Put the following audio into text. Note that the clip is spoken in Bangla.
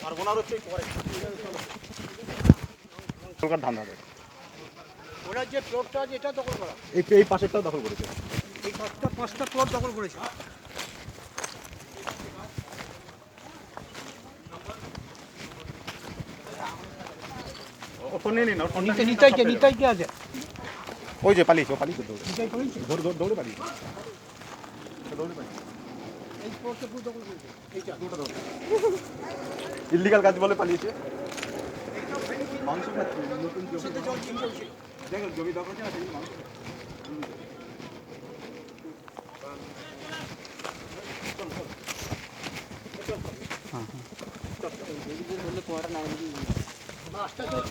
আর ওনার হচ্ছে ধান হবে ওনার যে প্লটটা আছে এটা দখল করা, এই পাশেরটাও দখল করেছে, এই পাঁচটা প্লট দখল করেছে। নিতাই কে আছে? ওই যে পালিয়েছে, পালিয়েছে দৌড়ে পালিয়েছে। ইল্লিগাল কাজ বলে পালিয়েছে। মাংস খাচ্ছে, নতুন দেখো জমি দখল আছে না, মাংস খাচ্ছে।